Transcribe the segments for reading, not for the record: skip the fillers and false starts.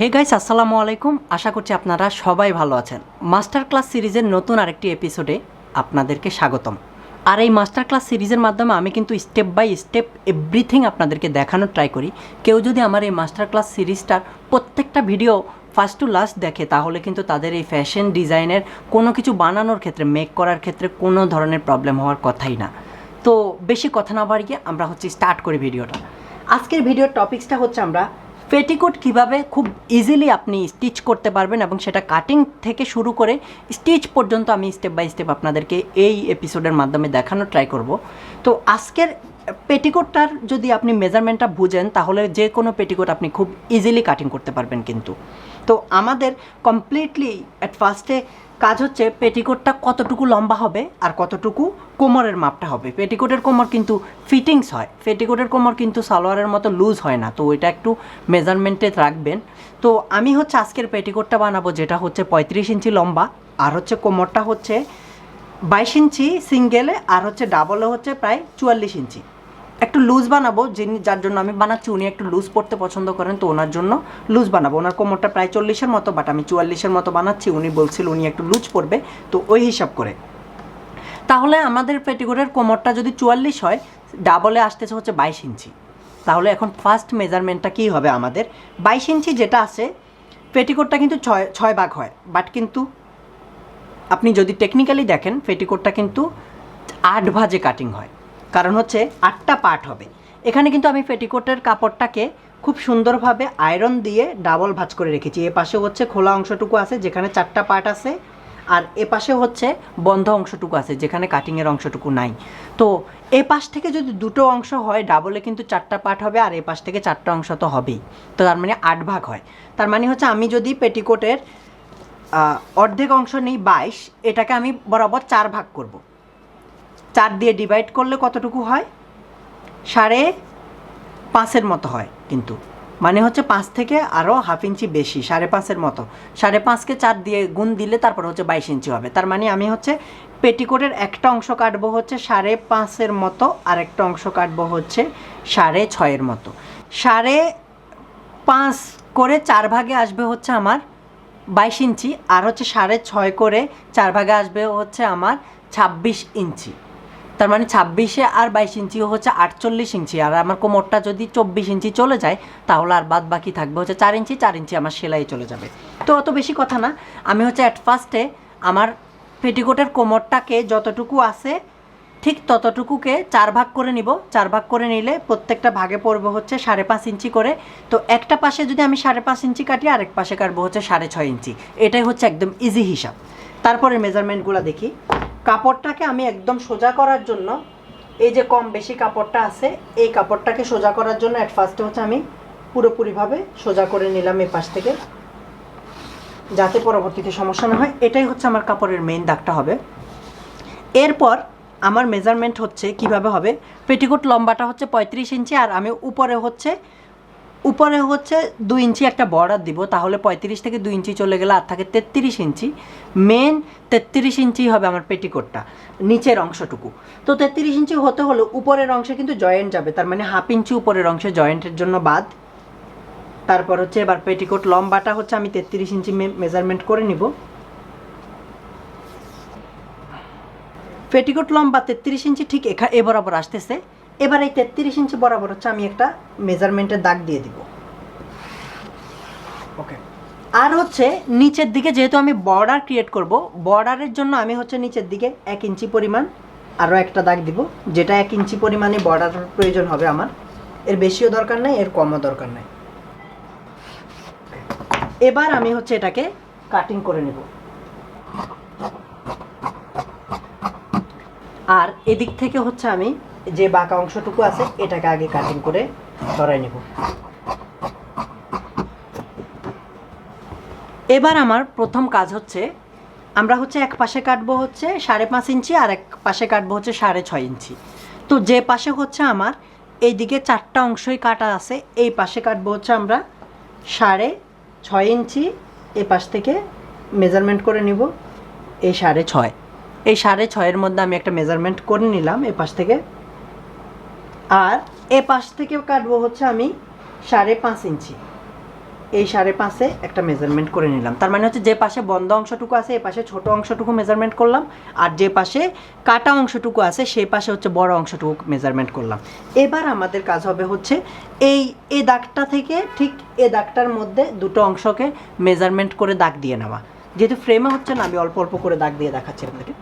Hey guys, আসসালামু আলাইকুম। আশা করছি আপনারা সবাই ভালো আছেন। মাস্টার ক্লাস সিরিজের নতুন আরেকটি এপিসোডে আপনাদেরকে স্বাগতম। আর এই মাস্টার ক্লাস সিরিজের মাধ্যমে আমি কিন্তু স্টেপ বাই স্টেপ এভরিথিং আপনাদেরকে দেখানোর ট্রাই করি। কেউ যদি আমার এই মাস্টার ক্লাস সিরিজটার প্রত্যেকটা ভিডিও ফার্স্ট টু লাস্ট দেখে তাহলে কিন্তু তাদের এই ফ্যাশন ডিজাইনের কোনো কিছু বানানোর ক্ষেত্রে, মেক করার ক্ষেত্রে কোনো ধরনের প্রবলেম হওয়ার কথাই না। তো বেশি কথা না বাড়িয়ে আমরা স্টার্ট করি ভিডিওটা। আজকের ভিডিওর টপিক্সটা হচ্ছে আমরা পেটিকোট কীভাবে খুব ইজিলি আপনি স্টিচ করতে পারবেন এবং সেটা কাটিং থেকে শুরু করে স্টিচ পর্যন্ত আমি স্টেপ বাই স্টেপ আপনাদেরকে এই এপিসোডের মাধ্যমে দেখানোর ট্রাই করব। তো আজকের পেটিকোটটার যদি আপনি মেজারমেন্টটা বুঝেন তাহলে যে কোনো পেটিকোট আপনি খুব ইজিলি কাটিং করতে পারবেন। কিন্তু তো আমাদের কমপ্লিটলি অ্যাট ফার্স্টে কাজ হচ্ছে পেটিকোটটা কতটুকু লম্বা হবে আর কতটুকু কোমরের মাপটা হবে। পেটিকোটের কোমর কিন্তু ফিটিংস হয়, পেটিকোটের কোমর কিন্তু সালোয়ারের মতো লুজ হয় না। তো এটা একটু মেজারমেন্টে রাখবেন। তো আমি আজকের পেটিকোটটা বানাবো যেটা 35 ইঞ্চি লম্বা, আর কোমরটা 22 ইঞ্চি সিঙ্গেলে, আর ডাবলে প্রায় 44 ইঞ্চি। একটু লুজ বানাবো, যার জন্য আমি বানাচ্ছি উনি একটু লুজ পড়তে পছন্দ করেন, তো ওনার জন্য লুজ বানাবো। ওনার কোমরটা প্রায় 40-এর মতো, বাট আমি 44-এর মতো বানাচ্ছি। উনি বলছিল উনি একটু লুজ পড়বে, তো ওই হিসাব করে তাহলে আমাদের পেটিকোটের কোমরটা যদি 44 হয়, ডাবলে আসতেছে 22 ইঞ্চি। তাহলে এখন ফার্স্ট মেজারমেন্টটা কী হবে আমাদের? 22 ইঞ্চি যেটা আছে, পেটিকোটটা কিন্তু ছয় ভাগ হয়, বাট কিন্তু আপনি যদি টেকনিক্যালি দেখেন পেটিকোটটা কিন্তু 8 ভাজে কাটিং হয়, কারণ 8টা পার্ট হবে। এখানে কিন্তু আমি পেটিকোটের কাপড়টাকে খুব সুন্দরভাবে আয়রন দিয়ে ডাবল ভাঁজ করে রেখেছি। এ পাশে খোলা অংশটুকু আছে যেখানে 4টা পার্ট আছে, আর এ পাশে বন্ধ অংশটুকু আছে যেখানে কাটিংয়ের অংশটুকু নাই। তো এ পাশ থেকে যদি দুটো অংশ হয় ডাবলে কিন্তু 4টা পার্ট হবে, আর এ পাশ থেকে 4টা অংশ তো হবেই। তো তার মানে 8 ভাগ হয়। তার মানে আমি যদি পেটিকোটের অর্ধেক অংশ নিই 22, এটাকে আমি বরাবর 4 ভাগ করব। 4 দিয়ে ডিভাইড করলে কতটুকু হয়? 5.5-এর মতো হয়। কিন্তু মানে 5 থেকে আরও হাফ ইঞ্চি বেশি, 5.5-এর মতো। 5.5কে 4 দিয়ে গুণ দিলে তারপর 22 ইঞ্চি হবে। তার মানে আমি পেটিকোটের একটা অংশ কাটবো 5.5-এর মতো, আর একটা অংশ কাটবো 6.5-এর মতো। 5.5 করে 4 ভাগে আসবে আমার 22 ইঞ্চি, আর 6.5 করে 4 ভাগে আসবে আমার 26 ইঞ্চি। তার মানে 26-এ আর 22 ইঞ্চি 48 ইঞ্চি। আর আমার কোমরটা যদি 24 ইঞ্চি চলে যায় তাহলে আর বাদ বাকি থাকবে 4 ইঞ্চি। 4 ইঞ্চি আমার সেলাই চলে যাবে। তো অত বেশি কথা না, আমি অ্যাট ফার্স্টে আমার পেটিকোটের কোমরটাকে যতটুকু আছে ঠিক ততটুকুকে 4 ভাগ করে নিব। 4 ভাগ করে নিলে প্রত্যেকটা ভাগে পড়বে 5.5 ইঞ্চি করে। তো একটা পাশে যদি আমি 5.5 ইঞ্চি কাটি, আরেক পাশে কাটবো 6.5 ইঞ্চি। এটাই একদম ইজি হিসাব। তারপরে মেজারমেন্টগুলো দেখি। কাপড়টাকে আমি একদম সোজা করার জন্য, এই যে কম বেশি কাপড়টা আছে, এই কাপড়টাকে সোজা করার জন্য অ্যাট ফার্স্টে আমি পুরোপুরিভাবে সোজা করে নিলাম এই পাশ থেকে, যাতে পরবর্তীতে সমস্যা না হয়। এটাই আমার কাপড়ের মেইন দাগটা হবে। এরপর আমার মেজারমেন্ট কিভাবে হবে? পেটিকোট লম্বাটা 35 ইঞ্চি, আর আমি উপরে 2 ইঞ্চি একটা বর্ডার দিব। তাহলে 35 থেকে 2 ইঞ্চি চলে গেলে আর থাকে 33 ইঞ্চি। মেন 33 ইঞ্চি হবে আমার পেটিকোটটা, নিচের অংশটুকু। তো 33 ইঞ্চি হতে হলে উপরের অংশে কিন্তু জয়েন্ট যাবে, তার মানে হাফ ইঞ্চি উপরের অংশে জয়েন্টের জন্য বাদ। তারপর এবার পেটিকোট লম্বাটা আমি 33 ইঞ্চি মেজারমেন্ট করে নিব। পেটিকোট লম্বা 33 ইঞ্চি ঠিক এ বরাবর আসতেছে। এবার এই 33 ইঞ্চি বরাবর আমি একটা মেজারমেন্টের দাগ দিয়ে দিব। ওকে। আর নিচের দিকে যেহেতু আমি বর্ডার ক্রিয়েট করব, বর্ডারের জন্য আমি নিচের দিকে 1 ইঞ্চি পরিমাণ আরও একটা দাগ দিব, যেটা 1 ইঞ্চি পরিমাণে বর্ডার প্রয়োজন হবে আমার। এর বেশিও দরকার নাই, এর কমও দরকার নাই। এবার আমি এটাকে কাটিং করে নেব। আর এদিক থেকে আমি যে বাঁকা অংশটুকু আছে এটাকে আগে কাটিং করে সরাই নেব। এবার আমার প্রথম কাজ আমরা এক পাশে কাটবো 5.5 ইঞ্চি, আর এক পাশে কাটবো 6.5 ইঞ্চি। তো যে পাশে আমার এইদিকে 4টা অংশই কাটা আছে, এই পাশে কাটবো আমরা 6.5 ইঞ্চি। এই পাশ থেকে মেজারমেন্ট করে নিব এই 6.5। এই 6.5-এর মধ্যে আমি একটা মেজারমেন্ট করে নিলাম এ পাশ থেকে। আর এ পাশ থেকে কাটবো আমি 5.5 ইঞ্চি। এই 5.5-এ একটা মেজারমেন্ট করে নিলাম। তার মানে হচ্ছে যে পাশে বন্ধ অংশটুকু আছে এই পাশে ছোট অংশটুকু মেজারমেন্ট করলাম, আর যে পাশে কাটা অংশটুকু আছে সেই পাশে হচ্ছে বড় অংশটুকু মেজারমেন্ট করলাম। এবার আমাদের কাজ হবে হচ্ছে এই দাগটা থেকে ঠিক এই দাগটার মধ্যে দুটো অংশকে মেজারমেন্ট করে দাগ দিয়ে নেওয়া। যেহেতু ফ্রেমে হচ্ছে না, আমি অল্প অল্প করে দাগ দিয়ে দেখাচ্ছি আপনাকে।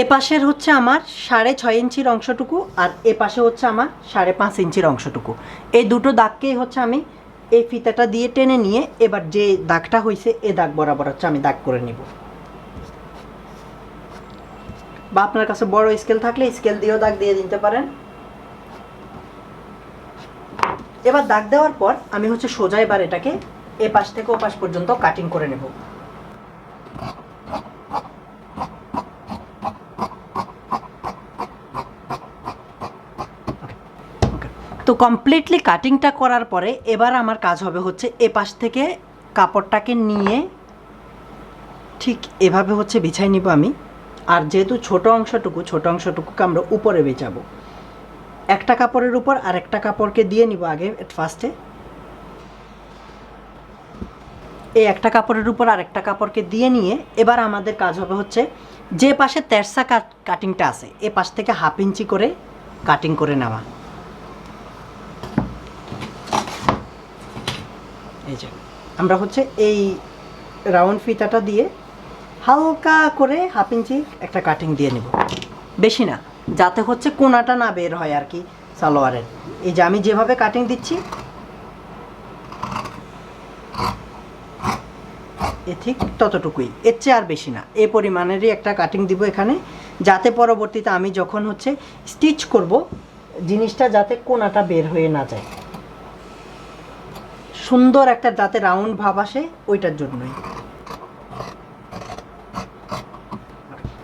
এ পাশের হচ্ছে আমার 6.5 ইঞ্চির অংশটুকু, আর এ পাশে হচ্ছে আমার 5.5 ইঞ্চির অংশটুকু। এই দুটো দাগকেই হচ্ছে আমি এই ফিতাটা দিয়ে টেনে নিয়ে এবার যে দাগটা হয়েছে এ দাগ বরাবর হচ্ছে আমি দাগ করে নিব। বা আপনার কাছে বড় স্কেল থাকলে স্কেল দিয়েও দাগ দিয়ে দিতে পারেন। এবার দাগ দেওয়ার পর আমি হচ্ছে সোজা এবার এটাকে এ পাশ থেকে ও পাশ পর্যন্ত কাটিং করে নেব। তো কমপ্লিটলি কাটিংটা করার পরে এবার আমার কাজ হবে হচ্ছে এ পাশ থেকে কাপড়টাকে নিয়ে ঠিক এভাবে হচ্ছে বিছাই নিব আমি। আর যেহেতু ছোট অংশটুকুকে আমরা উপরে বেচাবো, একটা কাপড়ের উপর আরেকটা কাপড়কে দিয়ে নিব আগে ফার্স্টে। এই একটা কাপড়ের উপর আরেকটা কাপড়কে দিয়ে নিয়ে এবার আমাদের কাজ হবে হচ্ছে যে পাশে তেরসা কাটিংটা আছে এ পাশ থেকে 1/2 ইঞ্চি করে কাটিং করে নেওয়া। এই যে আমরা হচ্ছে এই রাউন্ড ফিতাটা দিয়ে হালকা করে 1/2 ইঞ্চি একটা কাটিং দিয়ে নেব, বেশি না, যাতে হচ্ছে কোনাটা না বের হয় আর কি সালোয়ারের। এই যে আমি যেভাবে কাটিং দিচ্ছি এ ঠিক ততটুকুই, এর চেয়ে আর বেশি না, এই পরিমাণেরই একটা কাটিং দিব এখানে, যাতে পরবর্তীতে আমি যখন হচ্ছে স্টিচ করব জিনিসটা যাতে কোনাটা বের হয়ে না যায়, সুন্দর একটা যাতে রাউন্ড ভাব আসে ওইটার জন্যই।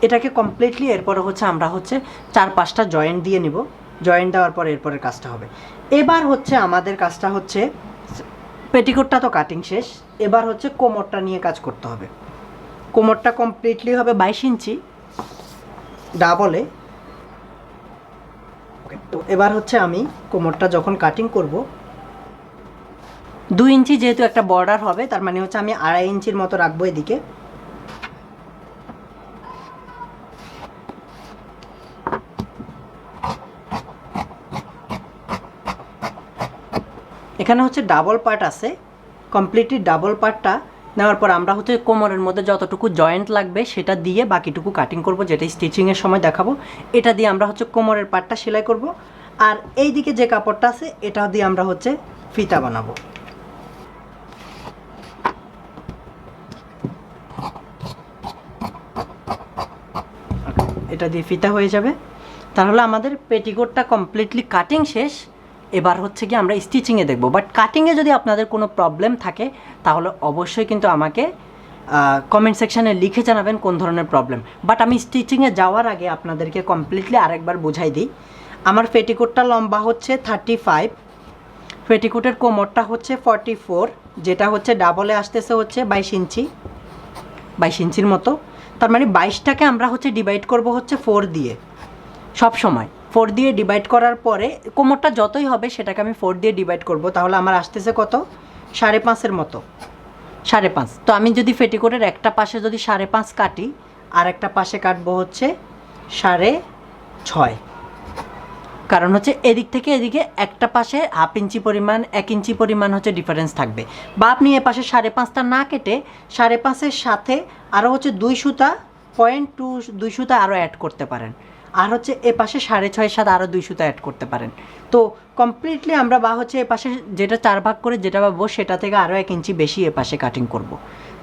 এটাকে কমপ্লিটলি এরপরে হচ্ছে আমরা হচ্ছে 4-5টা জয়েন্ট দিয়ে নিব। জয়েন্ট দেওয়ার পর এরপরের কাজটা হবে। এবার হচ্ছে আমাদের কাজটা হচ্ছে পেটিকোটটা তো কাটিং শেষ, এবার হচ্ছে কোমরটা নিয়ে কাজ করতে হবে। কোমরটা কমপ্লিটলি হবে 22 ইঞ্চি ডাবলে। তো এবার হচ্ছে আমি কোমরটা যখন কাটিং করব 2 ইঞ্চি যেহেতু একটা বর্ডার হবে, তার মানে হচ্ছে আমি 2.5 ইঞ্চির মতো রাখবো এদিকে। এখানে হচ্ছে ডাবল পার্ট আছে, কমপ্লিটলি ডাবল পার্টটা নেওয়ার পর আমরা হচ্ছে কোমরের মধ্যে যতটুকু জয়েন্ট লাগবে সেটা দিয়ে বাকিটুকু কাটিং করব, যেটা স্টিচিংয়ের সময় দেখাবো। এটা দিয়ে আমরা হচ্ছে কোমরের পার্টটা সেলাই করব, আর এই দিকে যে কাপড়টা আছে এটা দিয়ে আমরা হচ্ছে ফিতা বানাবো। এটা দিয়ে ফিতা হয়ে যাবে। তাহলে আমাদের পেটিকোটটা কমপ্লিটলি কাটিং শেষ। এবার হচ্ছে কি আমরা স্টিচিংয়ে দেখব, বাট কাটিংয়ে যদি আপনাদের কোনো প্রবলেম থাকে তাহলে অবশ্যই কিন্তু আমাকে কমেন্ট সেকশানে লিখে জানাবেন কোন ধরনের প্রবলেম। বাট আমি স্টিচিংয়ে যাওয়ার আগে আপনাদেরকে কমপ্লিটলি আরেকবার বুঝাই দিই। আমার পেটিকোটটা লম্বা হচ্ছে 35, পেটিকোটের কোমরটা হচ্ছে 44, যেটা হচ্ছে ডাবলে আসতেছে হচ্ছে 22 ইঞ্চির মতো। তার মানে 22টাকে আমরা হচ্ছে ডিভাইড করব হচ্ছে 4 দিয়ে, সব সময় 4 দিয়ে ডিভাইড করার পরে কোমরটা যতই হবে সেটাকে আমি 4 দিয়ে ডিভাইড করব, তাহলে আমার আসতেছে কত 5.5-এর মতো। 5.5, তো আমি যদি পেটিকোটের একটা পাশে যদি 5.5 কাটি আর একটা পাশে কাটবো হচ্ছে 6.5, কারণ হচ্ছে এদিক থেকে এদিকে একটা পাশে 1/2 ইঞ্চি পরিমাণ 1 ইঞ্চি পরিমাণ হচ্ছে ডিফারেন্স থাকবে। বা আপনি এ পাশে 5.5টা না কেটে 5.5-এর সাথে আরও হচ্ছে 2 সুতা 0.2 সুতা আরও অ্যাড করতে পারেন, আর হচ্ছে এ পাশে 6.5-এর সাথে আরও 2 সুতা অ্যাড করতে পারেন। তো কমপ্লিটলি আমরা বা হচ্ছে এ পাশে যেটা 4 ভাগ করে যেটা পাবো সেটা থেকে আরও 1 ইঞ্চি বেশি এ পাশে কাটিং করব।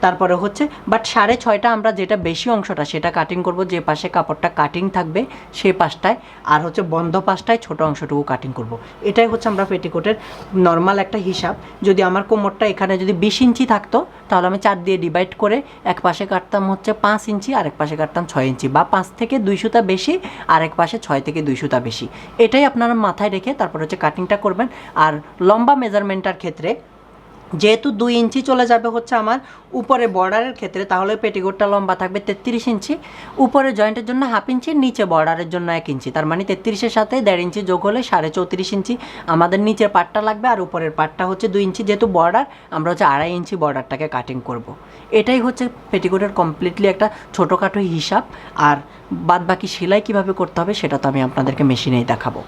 তারপরে হচ্ছে বাট 6.5টা আমরা যেটা বেশি অংশটা সেটা কাটিং করব, যে পাশে কাপড়টা কাটিং থাকবে সেই পাশটায়, আর হচ্ছে বন্ধ পাশটায় ছোট অংশটুকু কাটিং করব। এটাই হচ্ছে আমরা পেটিকোটের নর্মাল একটা হিসাব। যদি আমার কোমরটা এখানে যদি 20 ইঞ্চি থাকতো তাহলে আমি 4 দিয়ে ডিভাইড করে এক পাশে কাটতাম হচ্ছে 5 ইঞ্চি, আরেক পাশে কাটতাম 6 ইঞ্চি, বা 5 থেকে 2 সুতা বেশি আরেক পাশে 6 থেকে 2 সুতা বেশি। এটাই আপনারা মাথায় রেখে তারপর হচ্ছে কাটিংটা করবেন। আর লম্বা মেজারমেন্টটার ক্ষেত্রে যেহেতু 2 ইঞ্চি চলে যাবে হচ্ছে আমার উপরে বর্ডারের ক্ষেত্রে, তাহলে পেটিকোটটা লম্বা থাকবে 33 ইঞ্চি, উপরে জয়েন্টের জন্য 1/2 ইঞ্চি, নিচে বর্ডারের জন্য 1 ইঞ্চি, তার মানে 33-এর সাথে 1.5 ইঞ্চি যোগ হলে 34.5 ইঞ্চি আমাদের নিচের পার্টটা লাগবে, আর উপরের পার্টটা হচ্ছে 2 ইঞ্চি। যেহেতু বর্ডার, আমরা হচ্ছে 2.5 ইঞ্চি বর্ডারটাকে কাটিং করব। এটাই হচ্ছে পেটিকোটের কমপ্লিটলি একটা ছোটোখাটো হিসাব। আর বাদ বাকি সেলাই কীভাবে করতে হবে সেটা তো আমি আপনাদেরকে মেশিনেই দেখাবো।